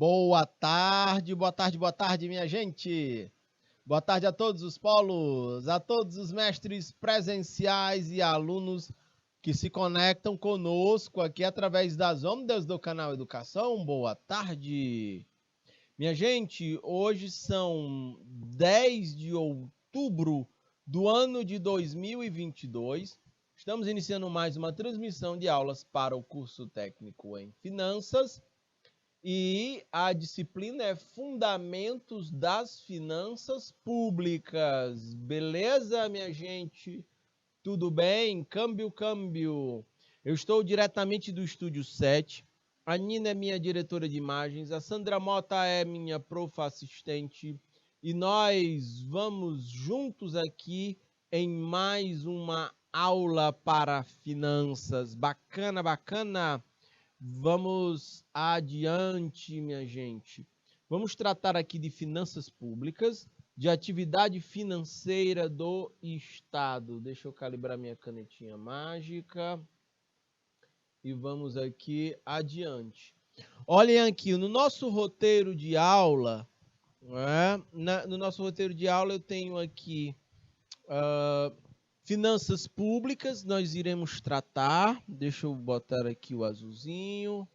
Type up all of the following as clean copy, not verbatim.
Boa tarde, boa tarde, boa tarde, minha gente. Boa tarde a todos os polos, a todos os mestres presenciais e alunos que se conectam conosco aqui através das ondas do canal Educação. Boa tarde. Minha gente, hoje são 10 de outubro do ano de 2022. Estamos iniciando mais uma transmissão de aulas para o curso técnico em Finanças. E a disciplina é Fundamentos das Finanças Públicas. Beleza, minha gente? Tudo bem? Câmbio. Eu estou diretamente do Estúdio 7. A Nina é minha diretora de imagens. A Sandra Mota é minha assistente. E nós vamos juntos aqui em mais uma aula para finanças. Bacana. Vamos adiante, minha gente. Vamos tratar aqui de finanças públicas, de atividade financeira do Estado. Deixa eu calibrar minha canetinha mágica. E vamos aqui adiante. Olhem aqui, no nosso roteiro de aula, no nosso roteiro de aula eu tenho aqui finanças públicas, nós iremos tratar. Deixa eu botar aqui o azulzinho.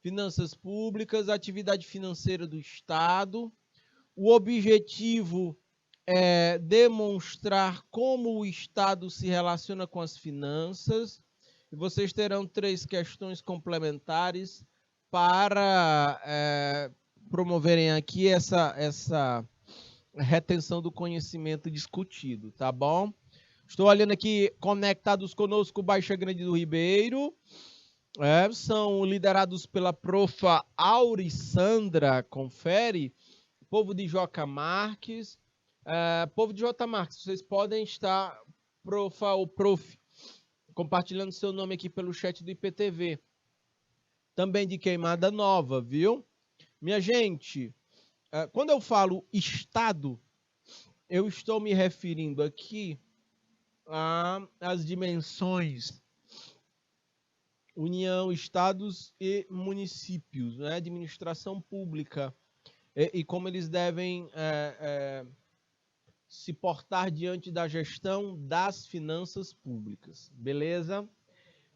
Finanças públicas, atividade financeira do Estado. O objetivo é demonstrar como o Estado se relaciona com as finanças. E vocês terão 3 questões complementares para promoverem aqui essa retenção do conhecimento discutido, tá bom? Estou olhando aqui, conectados conosco, Baixa Grande do Ribeiro. São liderados pela profa Aurissandra, confere. Povo de Joca Marques. Povo de J. Marques, vocês podem estar, profa ou prof, compartilhando seu nome aqui pelo chat do IPTV. Também de Queimada Nova, viu? Minha gente, quando eu falo Estado, eu estou me referindo aqui às dimensões União, estados e municípios, né? Administração pública e como eles devem se portar diante da gestão das finanças públicas, beleza?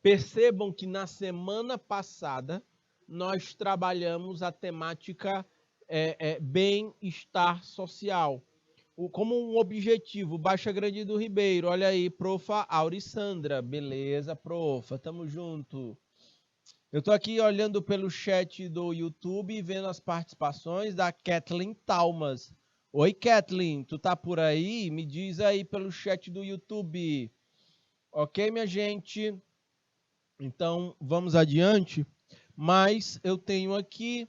Percebam que na semana passada nós trabalhamos a temática bem-estar social. Como um objetivo, Baixa Grande do Ribeiro, olha aí, profa Aurissandra, beleza, profa, tamo junto. Eu tô aqui olhando pelo chat do YouTube e vendo as participações da Kathleen Talmas. Oi, Kathleen, tu tá por aí? Me diz aí pelo chat do YouTube. Ok, minha gente? Então, vamos adiante. Mas eu tenho aqui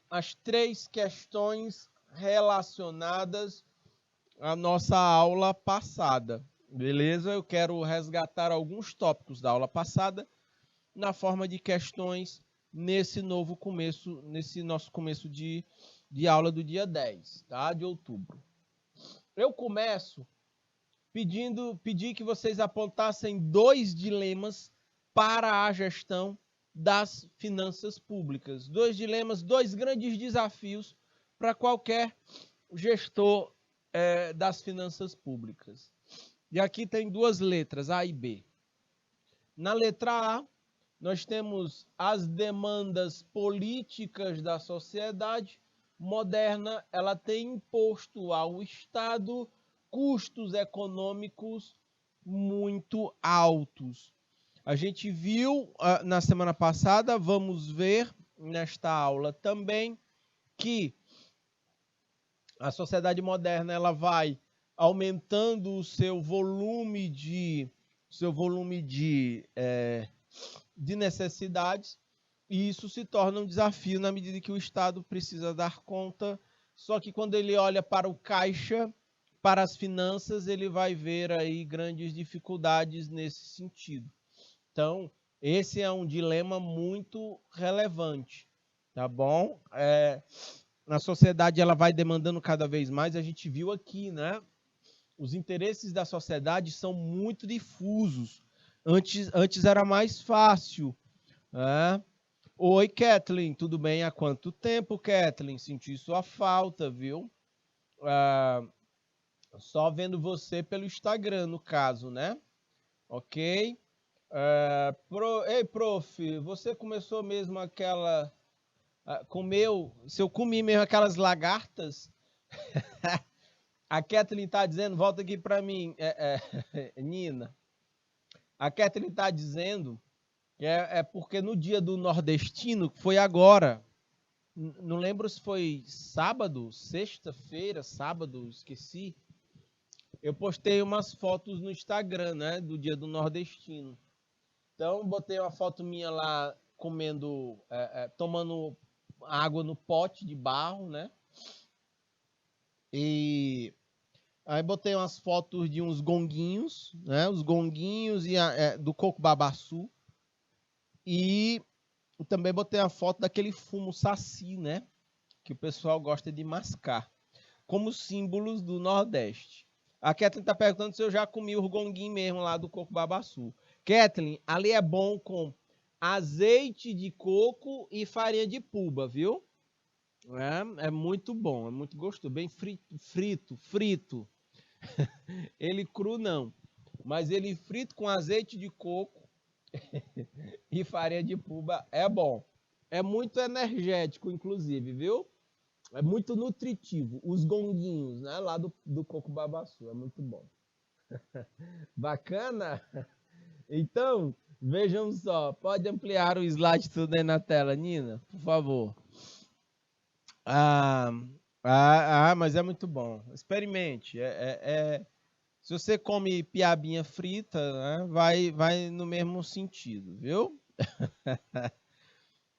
as 3 questões relacionadas à nossa aula passada, beleza? Eu quero resgatar alguns tópicos da aula passada na forma de questões nesse nosso começo de aula do dia 10, tá? De outubro. Eu começo pedir que vocês apontassem 2 dilemas para a gestão das finanças públicas. 2 dilemas, 2 grandes desafios para qualquer gestor das finanças públicas. E aqui tem 2 letras, A e B. Na letra A, nós temos as demandas políticas da sociedade moderna. Ela tem imposto ao Estado custos econômicos muito altos. A gente viu na semana passada, vamos ver nesta aula também, que a sociedade moderna ela vai aumentando o seu volume de necessidades, e isso se torna um desafio na medida que o Estado precisa dar conta. Só que quando ele olha para o caixa, para as finanças, ele vai ver aí grandes dificuldades nesse sentido. Então, esse é um dilema muito relevante, tá bom? A sociedade ela vai demandando cada vez mais, a gente viu aqui, né? Os interesses da sociedade são muito difusos. Antes era mais fácil, né? Oi, Kathleen, tudo bem? Há quanto tempo, Kathleen? Senti sua falta, viu? Ah, só vendo você pelo Instagram, no caso, né? Ok? Ei, prof, você começou mesmo aquela. Comeu. Se eu comi mesmo aquelas lagartas, a Kathleen tá dizendo, volta aqui para mim, Nina. A Kathleen tá dizendo que é porque no dia do nordestino, que foi agora, não lembro se foi sábado, sexta-feira, sábado, esqueci. Eu postei umas fotos no Instagram, né, do dia do nordestino. Então, botei uma foto minha lá comendo, tomando água no pote de barro, né? E aí botei umas fotos de uns gonguinhos, né? Os gonguinhos e do coco babaçu. E também botei a foto daquele fumo saci, né? Que o pessoal gosta de mascar, como símbolos do Nordeste. A Kathleen está perguntando se eu já comi o gonguinho mesmo lá do coco babaçu. Kathleen, ali é bom com azeite de coco e farinha de puba, viu? É muito bom, é muito gostoso, bem frito. Ele cru não, mas ele frito com azeite de coco e farinha de puba é bom. É muito energético, inclusive, viu? É muito nutritivo. Os gonguinhos, né? Lá do coco babaçu. É muito bom. Bacana? Então, vejam só. Pode ampliar o slide tudo aí na tela, Nina? Por favor. Ah, mas é muito bom. Experimente. Se você come piabinha frita, né, vai no mesmo sentido, viu?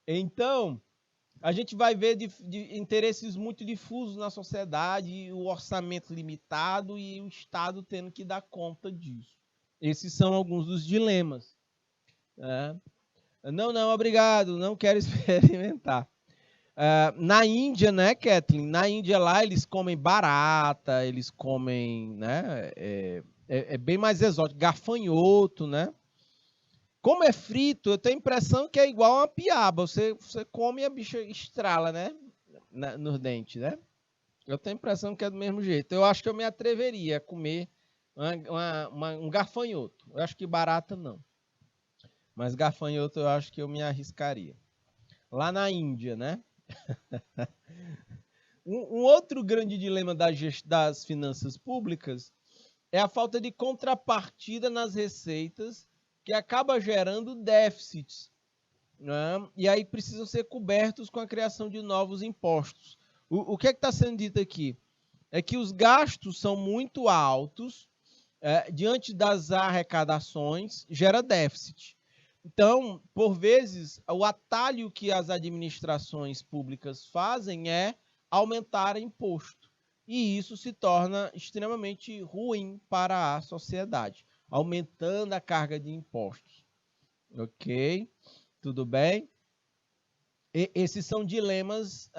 Então, a gente vai ver de interesses muito difusos na sociedade, o orçamento limitado e o Estado tendo que dar conta disso. Esses são alguns dos dilemas. Né? Não, obrigado, não quero experimentar. Na Índia, né, Kathleen? Na Índia lá eles comem barata, eles comem, né? É bem mais exótico, gafanhoto, né? Como é frito, eu tenho a impressão que é igual uma piaba. Você come e a bicha estrala, né? Nos dentes, né? Eu tenho a impressão que é do mesmo jeito. Eu acho que eu me atreveria a comer um gafanhoto. Eu acho que barata não. Mas gafanhoto eu acho que eu me arriscaria. Lá na Índia, né? Um outro grande dilema das finanças públicas é a falta de contrapartida nas receitas, que acaba gerando déficits, né? E aí precisam ser cobertos com a criação de novos impostos. O que é que está sendo dito aqui? É que os gastos são muito altos, diante das arrecadações, gera déficit. Então, por vezes, o atalho que as administrações públicas fazem é aumentar imposto. E isso se torna extremamente ruim para a sociedade, aumentando a carga de impostos. Ok? Tudo bem? Esses são dilemas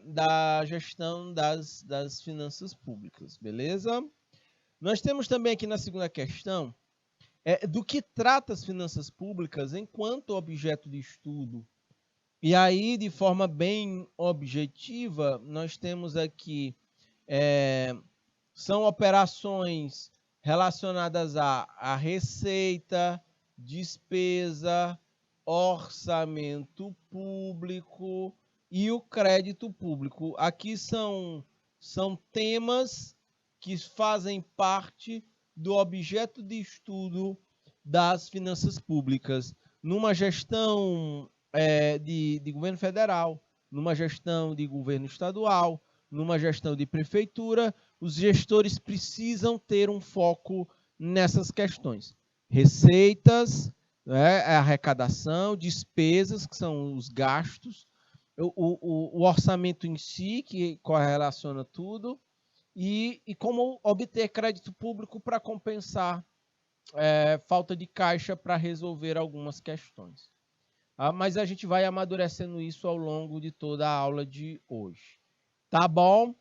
da gestão das finanças públicas, beleza? Nós temos também aqui na segunda questão do que trata as finanças públicas enquanto objeto de estudo. E aí, de forma bem objetiva, nós temos aqui são operações relacionadas à receita, despesa, orçamento público e o crédito público. Aqui são temas que fazem parte do objeto de estudo das finanças públicas, numa gestão de governo federal, numa gestão de governo estadual, numa gestão de prefeitura. Os gestores precisam ter um foco nessas questões. Receitas, né, arrecadação, despesas, que são os gastos, o orçamento em si, que correlaciona tudo, e como obter crédito público para compensar falta de caixa para resolver algumas questões. Mas a gente vai amadurecendo isso ao longo de toda a aula de hoje. Tá bom?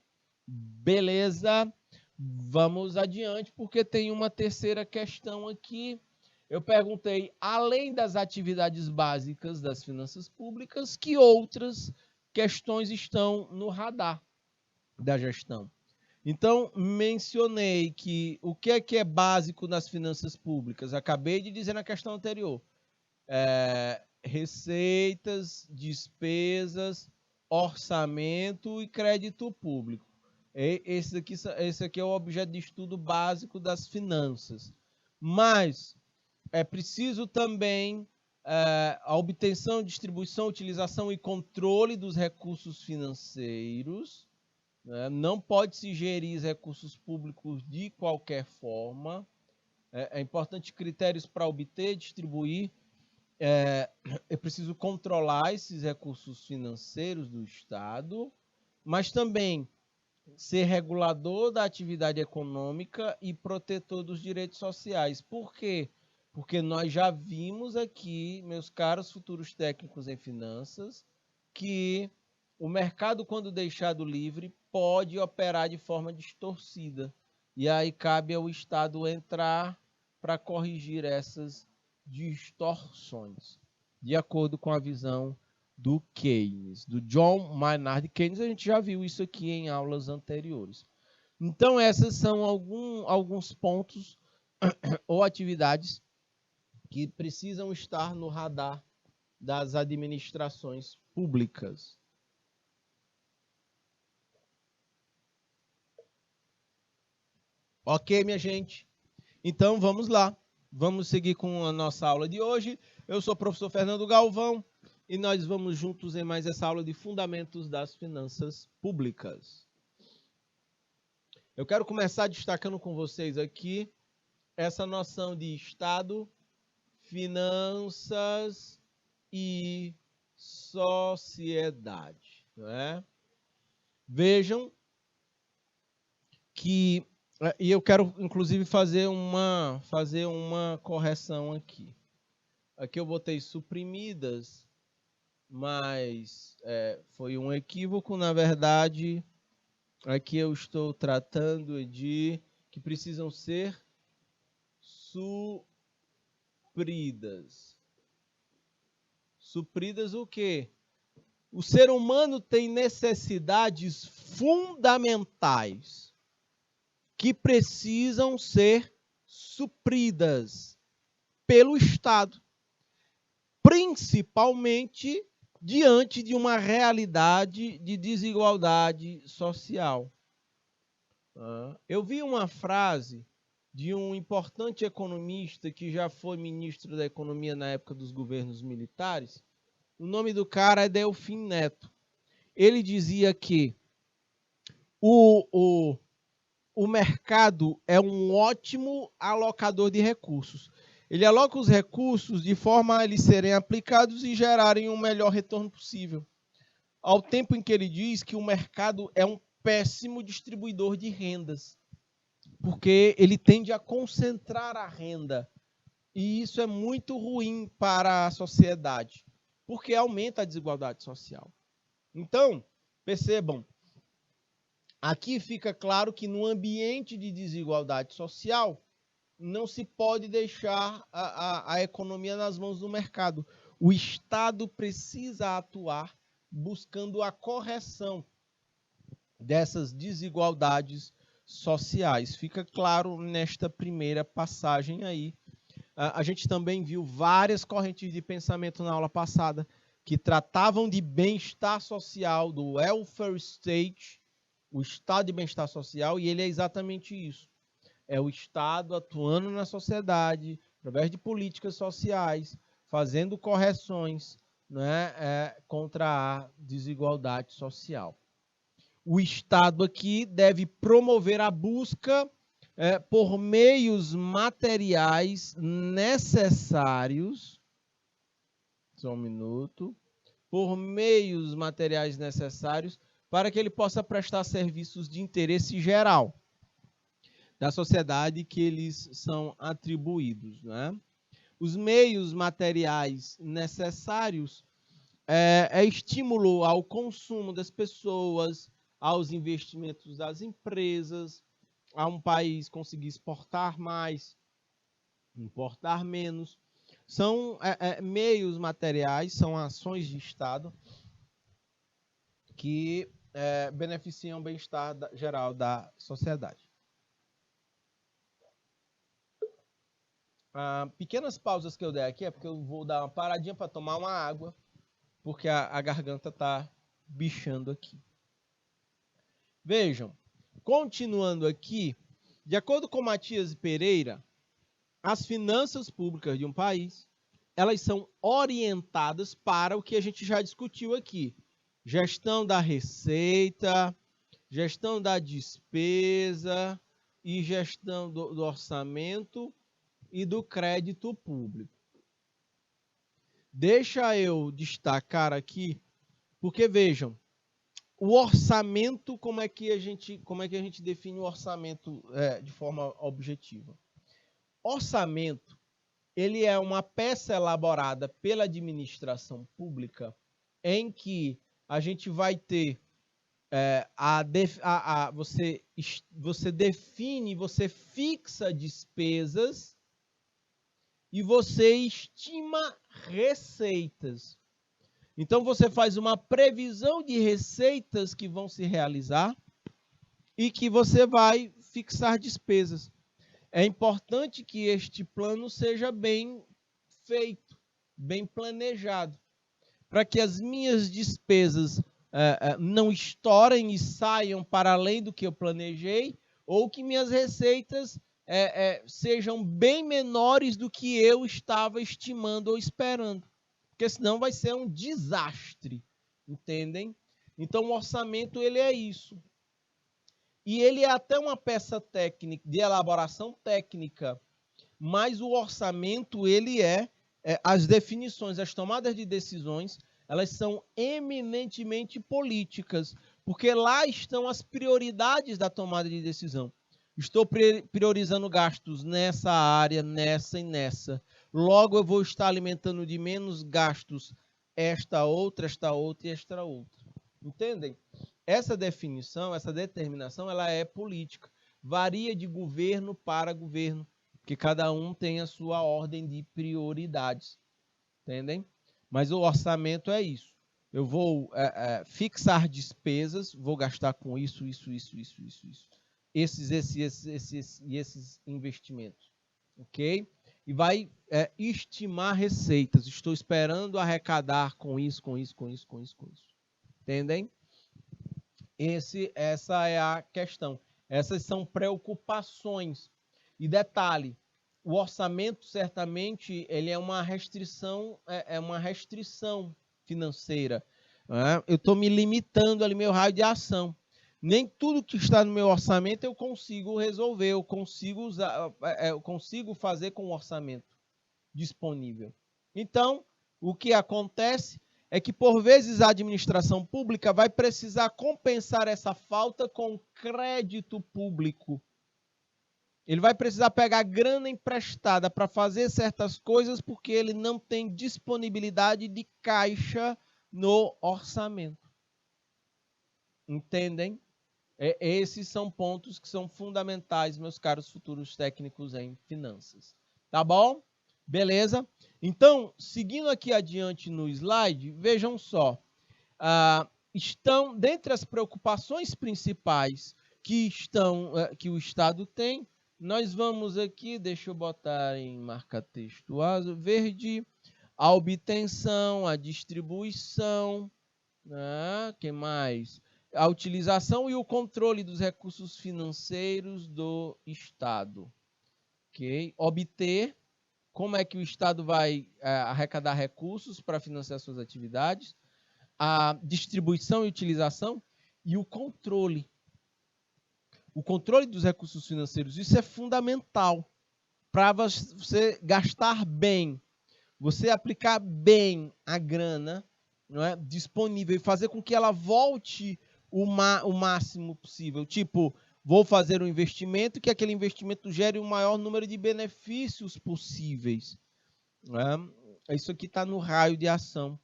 Beleza. Vamos adiante, porque tem uma terceira questão aqui. Eu perguntei, além das atividades básicas das finanças públicas, que outras questões estão no radar da gestão? Então, mencionei que o que é básico nas finanças públicas? Acabei de dizer na questão anterior. Receitas, despesas, orçamento e crédito público. Esse aqui é o objeto de estudo básico das finanças. Mas é preciso também a obtenção, distribuição, utilização e controle dos recursos financeiros. Não pode se gerir recursos públicos de qualquer forma. É importante critérios para obter, distribuir. É preciso controlar esses recursos financeiros do Estado, mas também ser regulador da atividade econômica e protetor dos direitos sociais. Por quê? Porque nós já vimos aqui, meus caros futuros técnicos em finanças, que o mercado, quando deixado livre, pode operar de forma distorcida. E aí cabe ao Estado entrar para corrigir essas distorções, de acordo com a visão do Keynes, do John Maynard Keynes. A gente já viu isso aqui em aulas anteriores. Então, essas são alguns pontos ou atividades que precisam estar no radar das administrações públicas. Ok, minha gente? Então, vamos lá. Vamos seguir com a nossa aula de hoje. Eu sou o professor Fernando Galvão e nós vamos juntos em mais essa aula de Fundamentos das Finanças Públicas. Eu quero começar destacando com vocês aqui essa noção de Estado, finanças e sociedade. Não é? Vejam que... E eu quero, inclusive, fazer uma correção aqui. Aqui eu botei suprimidas, mas foi um equívoco. Na verdade, aqui eu estou tratando de que precisam ser supridas. Supridas o quê? O ser humano tem necessidades fundamentais que precisam ser supridas pelo Estado, principalmente diante de uma realidade de desigualdade social. Eu vi uma frase de um importante economista que já foi ministro da Economia na época dos governos militares. O nome do cara é Delfim Neto. Ele dizia que o mercado é um ótimo alocador de recursos. Ele aloca os recursos de forma a eles serem aplicados e gerarem o melhor retorno possível. Ao tempo em que ele diz que o mercado é um péssimo distribuidor de rendas, porque ele tende a concentrar a renda. E isso é muito ruim para a sociedade, porque aumenta a desigualdade social. Então, percebam, aqui fica claro que no ambiente de desigualdade social, não se pode deixar a economia nas mãos do mercado. O Estado precisa atuar buscando a correção dessas desigualdades sociais. Fica claro nesta primeira passagem aí. A gente também viu várias correntes de pensamento na aula passada que tratavam de bem-estar social, do welfare state, o estado de bem-estar social, e ele é exatamente isso. É o Estado atuando na sociedade, através de políticas sociais, fazendo correções, né, contra a desigualdade social. O Estado aqui deve promover a busca por meios materiais necessários. Só um minuto. Por meios materiais necessários para que ele possa prestar serviços de interesse geral da sociedade que eles são atribuídos, né? Os meios materiais necessários é estímulo ao consumo das pessoas, aos investimentos das empresas, a um país conseguir exportar mais, importar menos. São meios materiais, são ações de Estado que beneficiam o bem-estar geral da sociedade. Pequenas pausas que eu dei aqui é porque eu vou dar uma paradinha para tomar uma água, porque a garganta está bichando aqui. Vejam, continuando aqui, de acordo com Matias Pereira, as finanças públicas de um país, elas são orientadas para o que a gente já discutiu aqui. Gestão da receita, gestão da despesa e gestão do orçamento e do crédito público. Deixa eu destacar aqui, porque vejam, o orçamento, como é que a gente define o orçamento de forma objetiva? Orçamento, ele é uma peça elaborada pela administração pública em que a gente vai ter você define, você fixa despesas e você estima receitas. Então, você faz uma previsão de receitas que vão se realizar e que você vai fixar despesas. É importante que este plano seja bem feito, bem planejado, para que as minhas despesas não estourem e saiam para além do que eu planejei, ou que minhas receitas sejam bem menores do que eu estava estimando ou esperando. Porque senão vai ser um desastre, entendem? Então o orçamento ele é isso. E ele é até uma peça técnica, de elaboração técnica, mas o orçamento ele as definições, as tomadas de decisões, elas são eminentemente políticas, porque lá estão as prioridades da tomada de decisão. Estou priorizando gastos nessa área, nessa e nessa. Logo, eu vou estar alimentando de menos gastos esta outra e esta outra. Entendem? Essa definição, essa determinação, ela é política. Varia de governo para governo, porque cada um tem a sua ordem de prioridades. Entendem? Mas o orçamento é isso. Eu vou fixar despesas, vou gastar com isso. Esses investimentos. Ok? E vai estimar receitas. Estou esperando arrecadar com isso. Entendem? Essa é a questão. Essas são preocupações. E detalhe, o orçamento certamente ele é uma restrição financeira. Eu estou me limitando ali meu raio de ação. Nem tudo que está no meu orçamento eu consigo resolver, eu consigo fazer com o orçamento disponível. Então, o que acontece é que, por vezes, a administração pública vai precisar compensar essa falta com crédito público. Ele vai precisar pegar grana emprestada para fazer certas coisas porque ele não tem disponibilidade de caixa no orçamento. Entendem? Esses são pontos que são fundamentais, meus caros futuros técnicos em finanças. Tá bom? Beleza? Então, seguindo aqui adiante no slide, vejam só. Estão, dentre as preocupações principais que o Estado tem, nós vamos aqui, deixa eu botar em marca-texto verde, a obtenção, a distribuição, que mais? A utilização e o controle dos recursos financeiros do Estado. Okay? Obter, como é que o Estado vai arrecadar recursos para financiar suas atividades, a distribuição e utilização e o controle. O controle dos recursos financeiros, isso é fundamental para você gastar bem, você aplicar bem a grana, não é, disponível e fazer com que ela volte o máximo possível. Tipo, vou fazer um investimento que aquele investimento gere o maior número de benefícios possíveis. Isso aqui está no raio de ação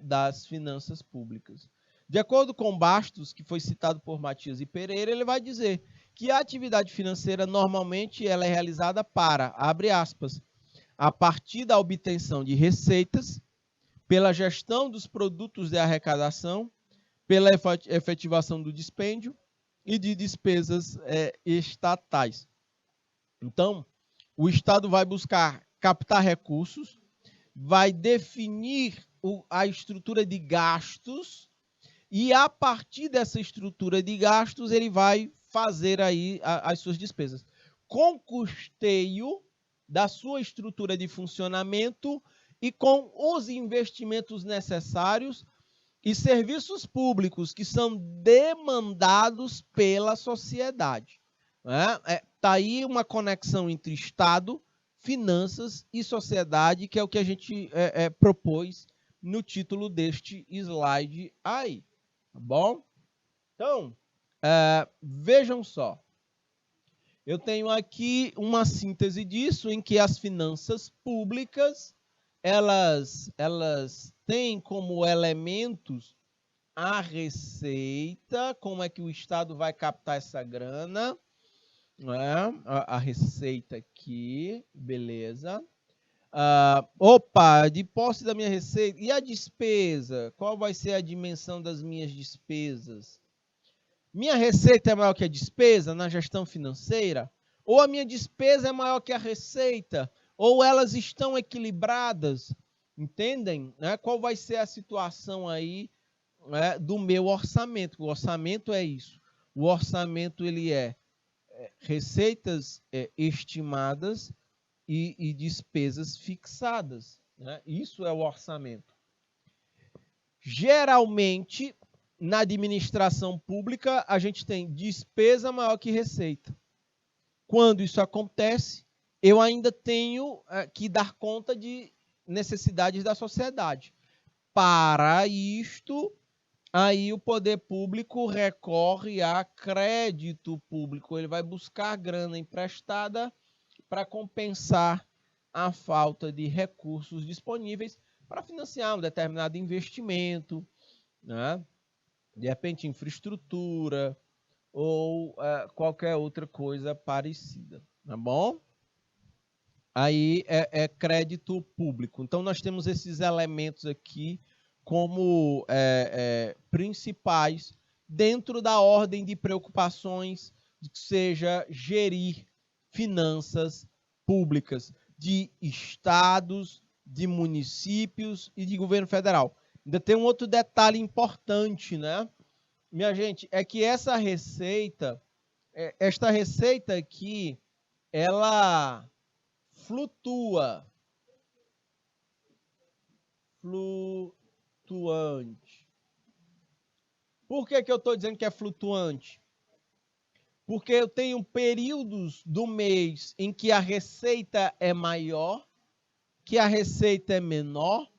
das finanças públicas. De acordo com Bastos, que foi citado por Matias e Pereira, ele vai dizer que a atividade financeira normalmente ela é realizada para, abre aspas, a partir da obtenção de receitas, pela gestão dos produtos de arrecadação, pela efetivação do dispêndio e de despesas estatais. Então, o Estado vai buscar captar recursos, vai definir a estrutura de gastos e, a partir dessa estrutura de gastos, ele vai fazer aí as suas despesas. Com custeio da sua estrutura de funcionamento e com os investimentos necessários e serviços públicos que são demandados pela sociedade. Está aí uma conexão entre Estado, finanças e sociedade, que é o que a gente propôs no título deste slide aí. Tá bom? Então, vejam só. Eu tenho aqui uma síntese disso, em que as finanças públicas, elas têm como elementos a receita, como é que o Estado vai captar essa grana, a receita aqui, beleza. De posse da minha receita, e a despesa? Qual vai ser a dimensão das minhas despesas? Minha receita é maior que a despesa na gestão financeira? Ou a minha despesa é maior que a receita? Ou elas estão equilibradas? Entendem? Qual vai ser a situação aí do meu orçamento? O orçamento é isso. O orçamento ele é receitas estimadas e despesas fixadas. Isso é o orçamento. Geralmente, na administração pública, a gente tem despesa maior que receita. Quando isso acontece, eu ainda tenho que dar conta de necessidades da sociedade. Para isto, aí o poder público recorre a crédito público. Ele vai buscar grana emprestada para compensar a falta de recursos disponíveis para financiar um determinado investimento, de repente infraestrutura ou qualquer outra coisa parecida, tá bom? Aí é crédito público. Então, nós temos esses elementos aqui como principais dentro da ordem de preocupações, que seja gerir finanças públicas de estados, de municípios e de governo federal. Ainda tem um outro detalhe importante, né? Minha gente, é que essa receita, esta receita aqui, ela flutua. Flutuante. Por que eu estou dizendo que é flutuante? Porque eu tenho períodos do mês em que a receita é maior, que a receita é menor,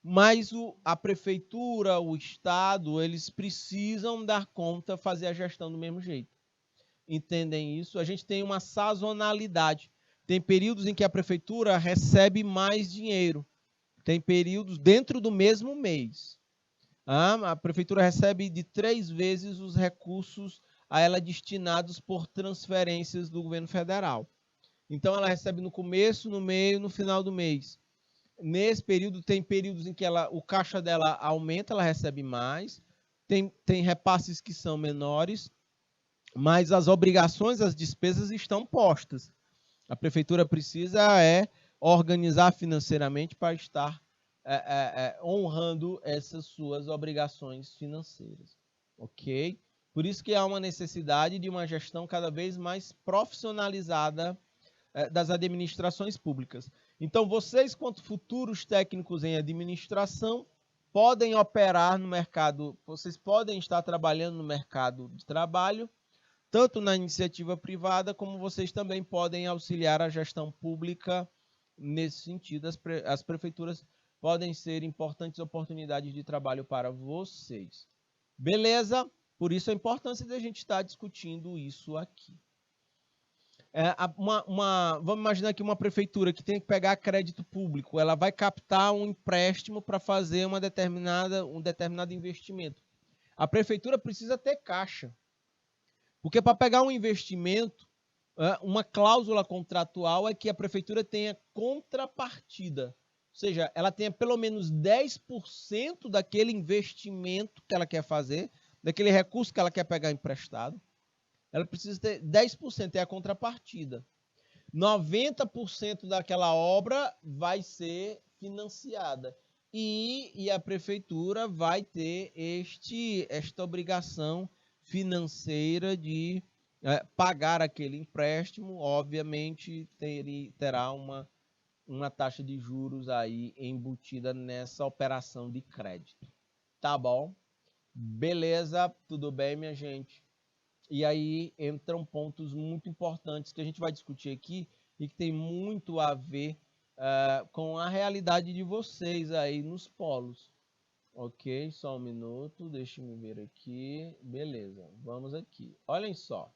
mas a prefeitura, o Estado, eles precisam dar conta, fazer a gestão do mesmo jeito. Entendem isso? A gente tem uma sazonalidade. Tem períodos em que a prefeitura recebe mais dinheiro. Tem períodos dentro do mesmo mês. A prefeitura recebe de 3 vezes os recursos a ela destinados por transferências do governo federal. Então, ela recebe no começo, no meio, no final do mês. Nesse período, tem períodos em que o caixa dela aumenta, ela recebe mais. Tem repasses que são menores, mas as obrigações, as despesas estão postas. A prefeitura precisa organizar financeiramente para estar honrando essas suas obrigações financeiras. Ok? Por isso que há uma necessidade de uma gestão cada vez mais profissionalizada das administrações públicas. Então, vocês, quanto futuros técnicos em administração, podem operar no mercado, vocês podem estar trabalhando no mercado de trabalho, tanto na iniciativa privada, como vocês também podem auxiliar a gestão pública nesse sentido. As prefeituras podem ser importantes oportunidades de trabalho para vocês. Beleza? Por isso a importância de a gente estar discutindo isso aqui. Vamos imaginar aqui uma prefeitura que tem que pegar crédito público. Ela vai captar um empréstimo para fazer um determinado investimento. A prefeitura precisa ter caixa. Porque para pegar um investimento, uma cláusula contratual é que a prefeitura tenha contrapartida. Ou seja, ela tenha pelo menos 10% daquele investimento que ela quer fazer, daquele recurso que ela quer pegar emprestado. Ela precisa ter 10%, é a contrapartida. 90% daquela obra vai ser financiada. E a prefeitura vai ter esta obrigação financeira de pagar aquele empréstimo. Obviamente, terá uma taxa de juros aí embutida nessa operação de crédito. Tá bom? Beleza, tudo bem, minha gente? E aí entram pontos muito importantes que a gente vai discutir aqui e que tem muito a ver com a realidade de vocês aí nos polos. Ok, só um minuto, deixa eu ver aqui. Beleza, vamos aqui. Olhem só.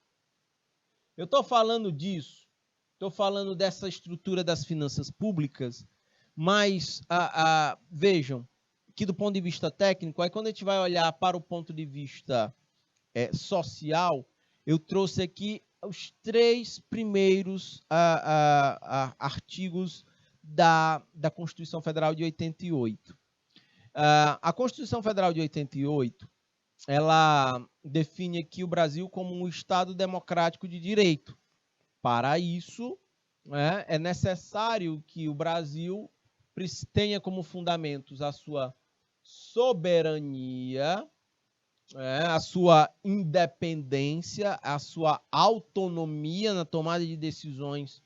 Eu estou falando disso, estou falando dessa estrutura das finanças públicas, mas vejam que do ponto de vista técnico, aí quando a gente vai olhar para o ponto de vista social, eu trouxe aqui os 3 primeiros artigos da Constituição Federal de 88. A Constituição Federal de 88, ela define aqui o Brasil como um Estado democrático de direito. Para isso, é necessário que o Brasil tenha como fundamentos a sua soberania, a sua independência, a sua autonomia na tomada de decisões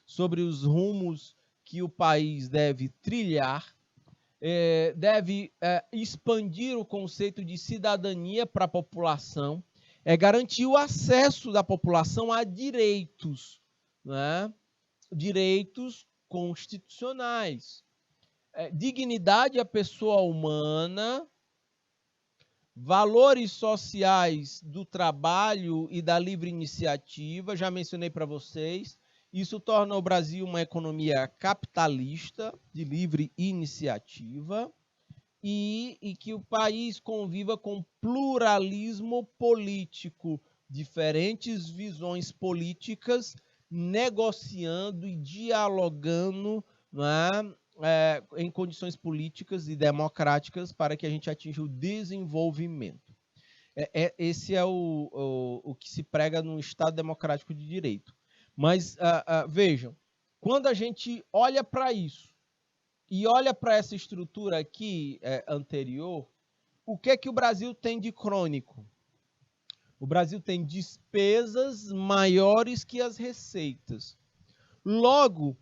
sobre os rumos que o país deve trilhar, deve expandir o conceito de cidadania para a população, garantir o acesso da população a direitos, direitos constitucionais, dignidade à pessoa humana, valores sociais do trabalho e da livre iniciativa, já mencionei para vocês. Isso torna o Brasil uma economia capitalista, de livre iniciativa, e que o país conviva com pluralismo político, diferentes visões políticas, negociando e dialogando, em condições políticas e democráticas para que a gente atinja o desenvolvimento. Esse é o que se prega no Estado Democrático de Direito. Mas vejam, quando a gente olha para isso e olha para essa estrutura aqui anterior, o que é que o Brasil tem de crônico? O Brasil tem despesas maiores que as receitas. Logo,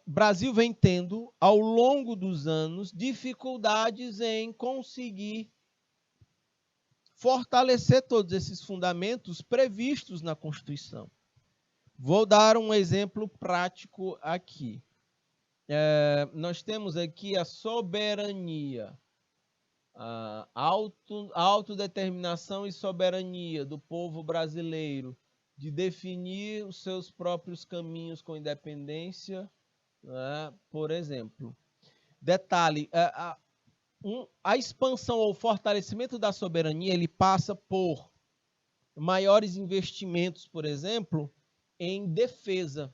Brasil vem tendo, ao longo dos anos, dificuldades em conseguir fortalecer todos esses fundamentos previstos na Constituição. Vou dar um exemplo prático aqui. Nós temos aqui a soberania, a autodeterminação e soberania do povo brasileiro, de definir os seus próprios caminhos com independência, por exemplo. Detalhe, a expansão ou fortalecimento da soberania, ele passa por maiores investimentos, por exemplo, em defesa.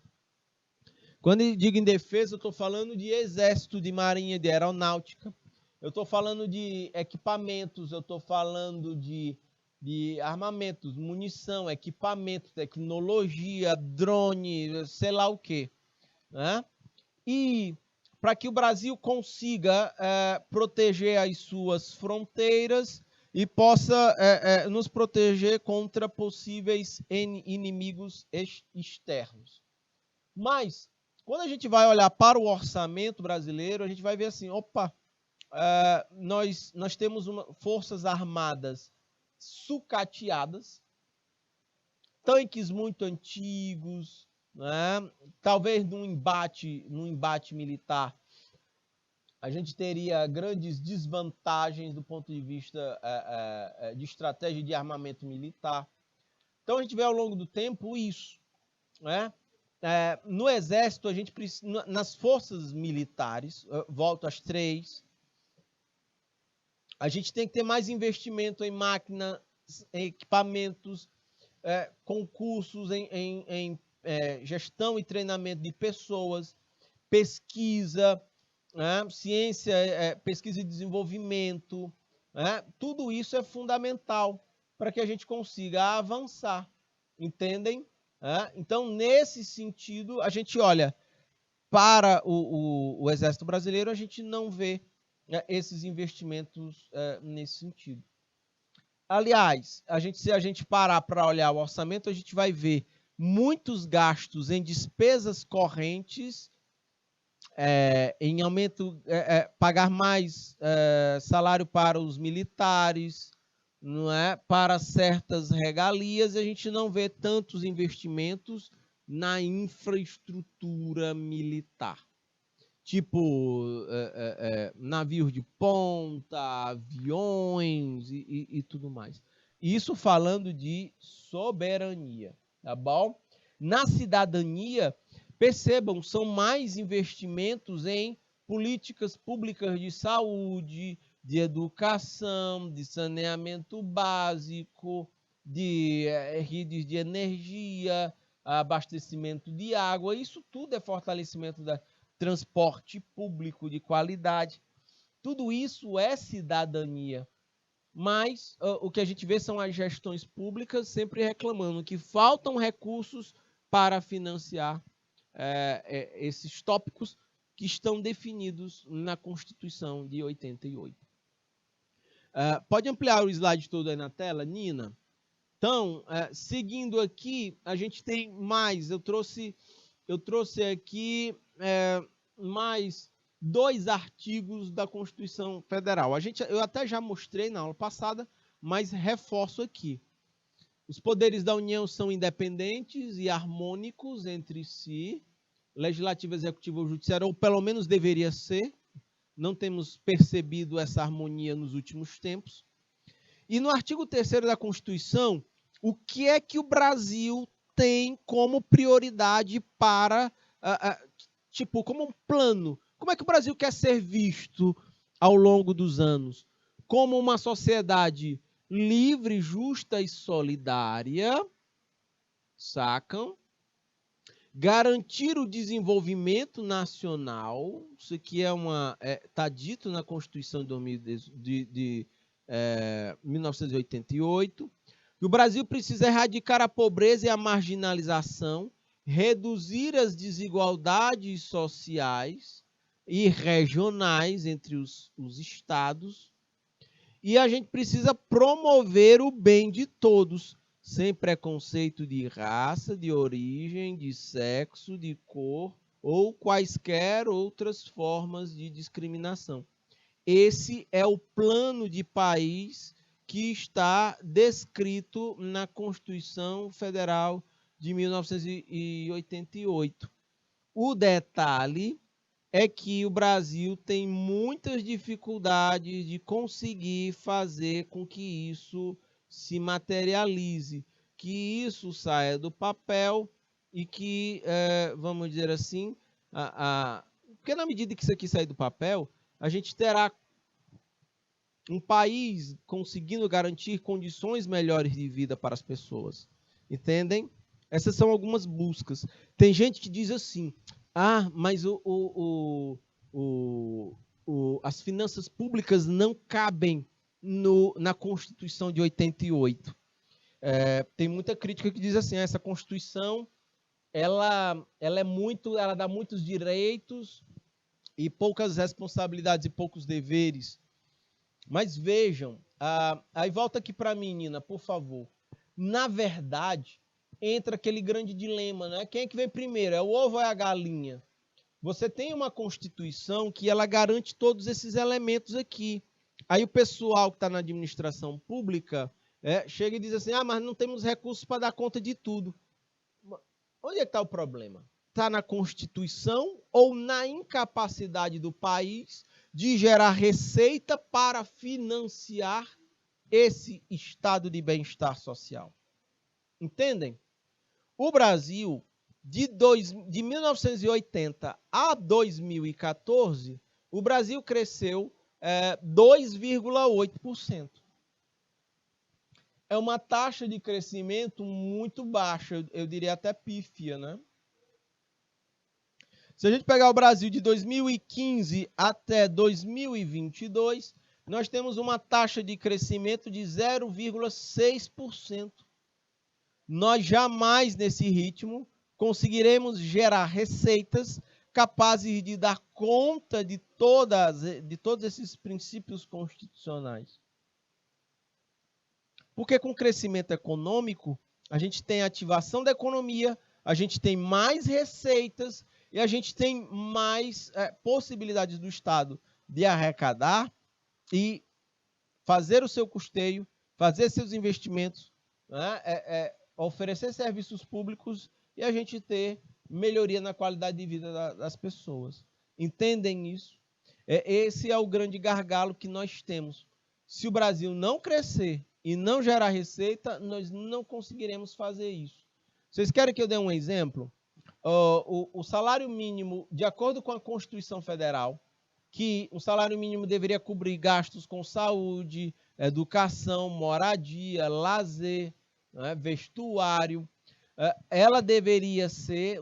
Quando eu digo em defesa, eu estou falando de exército, de marinha, de aeronáutica, eu estou falando de equipamentos, eu estou falando de armamentos, munição, equipamento, tecnologia, drone, sei lá o quê. E para que o Brasil consiga proteger as suas fronteiras e possa nos proteger contra possíveis inimigos externos. Mas, quando a gente vai olhar para o orçamento brasileiro, a gente vai ver assim, opa, nós temos forças armadas sucateadas, tanques muito antigos, talvez num embate militar a gente teria grandes desvantagens do ponto de vista de estratégia de armamento militar. Então a gente vê ao longo do tempo isso, no exército, a gente precisa, nas forças militares, volto às 3, a gente tem que ter mais investimento em máquinas, em equipamentos, concursos em gestão e treinamento de pessoas, pesquisa, né? Ciência, pesquisa e desenvolvimento, né? Tudo isso é fundamental para que a gente consiga avançar, entendem? Então, nesse sentido, a gente olha para o Exército Brasileiro, a gente não vê esses investimentos nesse sentido. Aliás, se a gente parar para olhar o orçamento, a gente vai ver muitos gastos em despesas correntes, em aumento, pagar mais salário para os militares, não é? Para certas regalias, e a gente não vê tantos investimentos na infraestrutura militar. Tipo, navios de ponta, aviões e tudo mais. Isso falando de soberania, tá bom? Na cidadania, percebam, são mais investimentos em políticas públicas de saúde, de educação, de saneamento básico, de redes de energia, abastecimento de água. Isso tudo é fortalecimento da transporte público de qualidade. Tudo isso é cidadania. Mas o que a gente vê são as gestões públicas sempre reclamando que faltam recursos para financiar esses tópicos que estão definidos na Constituição de 88. Pode ampliar o slide todo aí na tela, Nina? Então, seguindo aqui, a gente tem mais. Eu trouxe aqui mais 2 artigos da Constituição Federal. Eu até já mostrei na aula passada, mas reforço aqui. Os poderes da União são independentes e harmônicos entre si, legislativo, executivo ou judiciário, ou pelo menos deveria ser. Não temos percebido essa harmonia nos últimos tempos. E no artigo 3º da Constituição, o que é que o Brasil tem como prioridade para, tipo, como um plano? Como é que o Brasil quer ser visto ao longo dos anos? Como uma sociedade livre, justa e solidária, sacam? Garantir o desenvolvimento nacional, isso aqui está dito na Constituição de 1988, que o Brasil precisa erradicar a pobreza e a marginalização, reduzir as desigualdades sociais e regionais entre os estados, e a gente precisa promover o bem de todos, sem preconceito de raça, de origem, de sexo, de cor ou quaisquer outras formas de discriminação. Esse é o plano de país que está descrito na Constituição Federal de 1988. O detalhe é que o Brasil tem muitas dificuldades de conseguir fazer com que isso se materialize, que isso saia do papel e que, vamos dizer assim, porque na medida que isso aqui sair do papel, a gente terá um país conseguindo garantir condições melhores de vida para as pessoas. Entendem? Essas são algumas buscas. Tem gente que diz assim, mas as finanças públicas não cabem na Constituição de 88. Tem muita crítica que diz assim, essa Constituição ela dá muitos direitos e poucas responsabilidades e poucos deveres. Mas vejam, aí volta aqui para mim, Nina, por favor. Na verdade, entra aquele grande dilema, né? Quem é que vem primeiro? É o ovo ou é a galinha? Você tem uma Constituição que ela garante todos esses elementos aqui. Aí o pessoal que está na administração pública chega e diz assim, mas não temos recursos para dar conta de tudo. Onde é que está o problema? Está na Constituição ou na incapacidade do país de gerar receita para financiar esse estado de bem-estar social? Entendem? O Brasil, de 1980 a 2014, o Brasil cresceu 2,8%. é uma taxa de crescimento muito baixa, eu diria até pífia, né? Se a gente pegar o Brasil de 2015 até 2022, nós temos uma taxa de crescimento de 0,6%. Nós jamais, nesse ritmo, conseguiremos gerar receitas capazes de dar conta de todos esses princípios constitucionais. Porque com crescimento econômico, a gente tem ativação da economia, a gente tem mais receitas e a gente tem mais possibilidades do Estado de arrecadar e fazer o seu custeio, fazer seus investimentos, né? Oferecer serviços públicos e a gente ter melhoria na qualidade de vida das pessoas. Entendem isso? Esse é o grande gargalo que nós temos. Se o Brasil não crescer e não gerar receita, nós não conseguiremos fazer isso. Vocês querem que eu dê um exemplo? O salário mínimo, de acordo com a Constituição Federal, que o salário mínimo deveria cobrir gastos com saúde, educação, moradia, lazer, né, vestuário,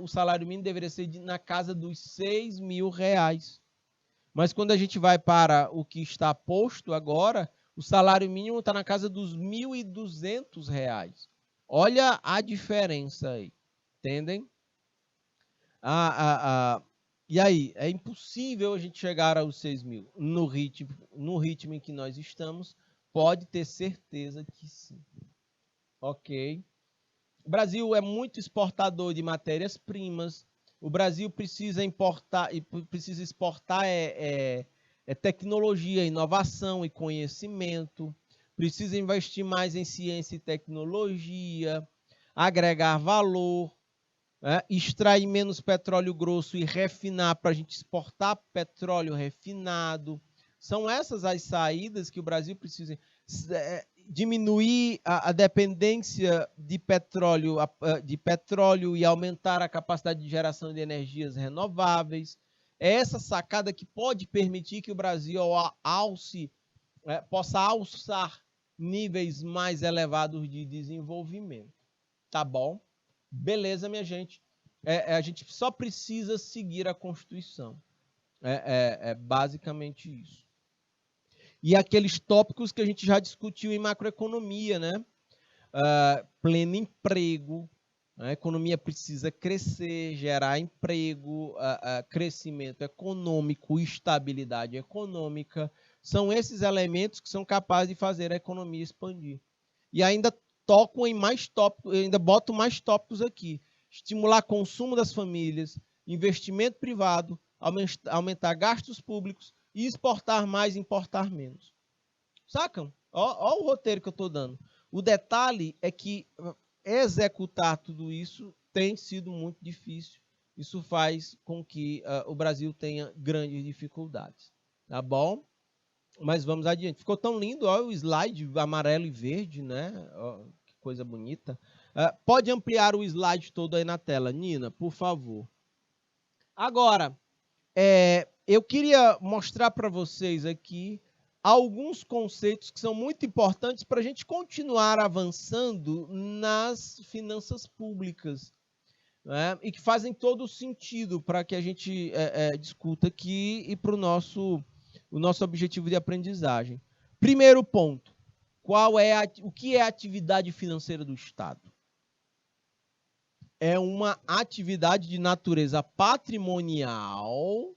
o salário mínimo deveria ser na casa dos R$6.000. Mas quando a gente vai para o que está posto agora, o salário mínimo está na casa dos R$1.200. Olha a diferença aí, entendem? E aí, é impossível a gente chegar aos 6.000 no ritmo em que nós estamos, pode ter certeza que sim. Ok? O Brasil é muito exportador de matérias-primas, o Brasil precisa exportar tecnologia, inovação e conhecimento, precisa investir mais em ciência e tecnologia, agregar valor, extrair menos petróleo grosso e refinar para a gente exportar petróleo refinado. São essas as saídas que o Brasil precisa. Diminuir a dependência de petróleo e aumentar a capacidade de geração de energias renováveis. É essa sacada que pode permitir que o Brasil possa alçar níveis mais elevados de desenvolvimento. Tá bom? Beleza, minha gente. A gente só precisa seguir a Constituição. É basicamente isso. E aqueles tópicos que a gente já discutiu em macroeconomia, né? Pleno emprego, a economia precisa crescer, gerar emprego, crescimento econômico, estabilidade econômica. São esses elementos que são capazes de fazer a economia expandir. E ainda toco em mais tópicos, ainda boto mais tópicos aqui. Estimular consumo das famílias, investimento privado, aumentar gastos públicos e exportar mais, importar menos. Sacam? Ó o roteiro que eu estou dando. O detalhe é que executar tudo isso tem sido muito difícil. Isso faz com que o Brasil tenha grandes dificuldades. Tá bom? Mas vamos adiante. Ficou tão lindo, ó, o slide amarelo e verde, né? Ó, que coisa bonita. Pode ampliar o slide todo aí na tela, Nina, por favor. Agora, eu queria mostrar para vocês aqui alguns conceitos que são muito importantes para a gente continuar avançando nas finanças públicas, né? E que fazem todo sentido para que a gente discuta aqui e para o nosso objetivo de aprendizagem. Primeiro ponto, o que é a atividade financeira do Estado? É uma atividade de natureza patrimonial,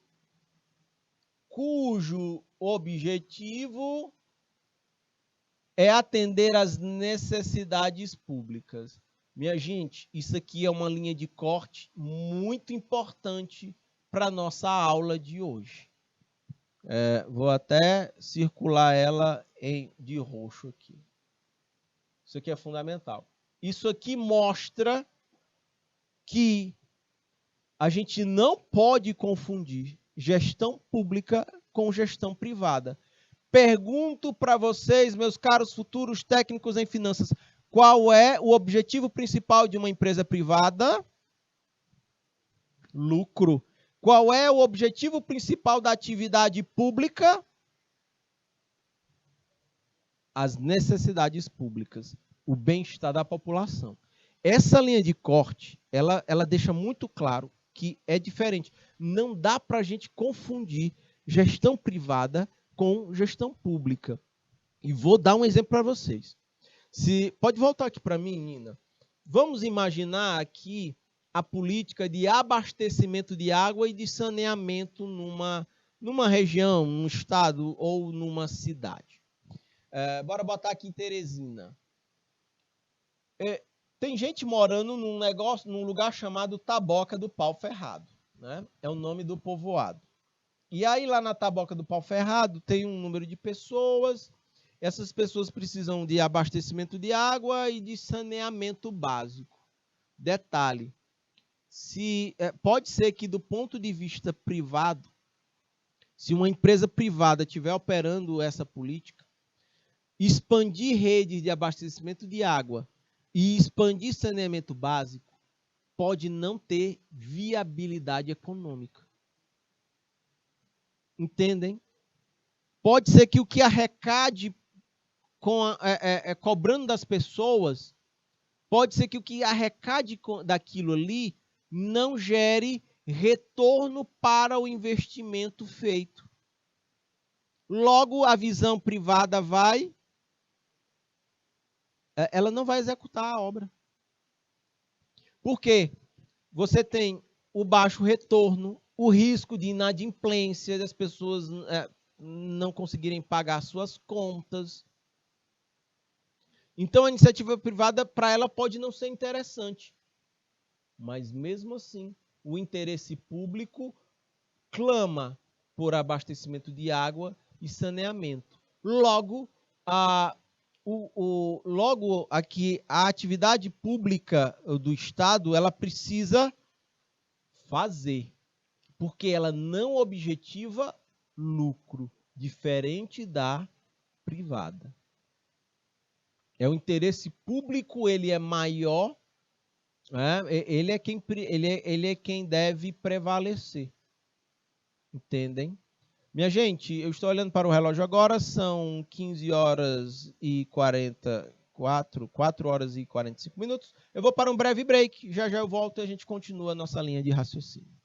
cujo objetivo é atender às necessidades públicas. Minha gente, isso aqui é uma linha de corte muito importante para a nossa aula de hoje. Vou até circular ela de roxo aqui. Isso aqui é fundamental. Isso aqui mostra que a gente não pode confundir gestão pública com gestão privada. Pergunto para vocês, meus caros futuros técnicos em finanças, qual é o objetivo principal de uma empresa privada? Lucro. Qual é o objetivo principal da atividade pública? As necessidades públicas. o bem-estar da população. Essa linha de corte, ela deixa muito claro que é diferente. Não dá para a gente confundir gestão privada com gestão pública. E vou dar um exemplo para vocês. Pode voltar aqui para mim, Nina. Vamos imaginar aqui a política de abastecimento de água e de saneamento numa região, num estado ou numa cidade. Bora botar aqui em Teresina. Tem gente morando num lugar chamado Taboca do Pau Ferrado, né? É o nome do povoado. E aí lá na Taboca do Pau Ferrado tem um número de pessoas. Essas pessoas precisam de abastecimento de água e de saneamento básico. Detalhe, pode ser que do ponto de vista privado, se uma empresa privada estiver operando essa política, expandir redes de abastecimento de água e expandir saneamento básico pode não ter viabilidade econômica. Entendem? Pode ser que o que arrecade cobrando das pessoas, pode ser que o que arrecade daquilo ali não gere retorno para o investimento feito. Logo, a visão privada ela não vai executar a obra. Por quê? Você tem o baixo retorno, o risco de inadimplência, das pessoas não conseguirem pagar suas contas. Então, a iniciativa privada, para ela, pode não ser interessante. Mas, mesmo assim, o interesse público clama por abastecimento de água e saneamento. Logo, aqui, a atividade pública do Estado, ela precisa fazer, porque ela não objetiva lucro, diferente da privada. O interesse público, ele é maior, ele é quem deve prevalecer. Entendem? Minha gente, eu estou olhando para o relógio agora, são 15 horas e 4 horas e 45 minutos. Eu vou para um breve break, já eu volto e a gente continua a nossa linha de raciocínio.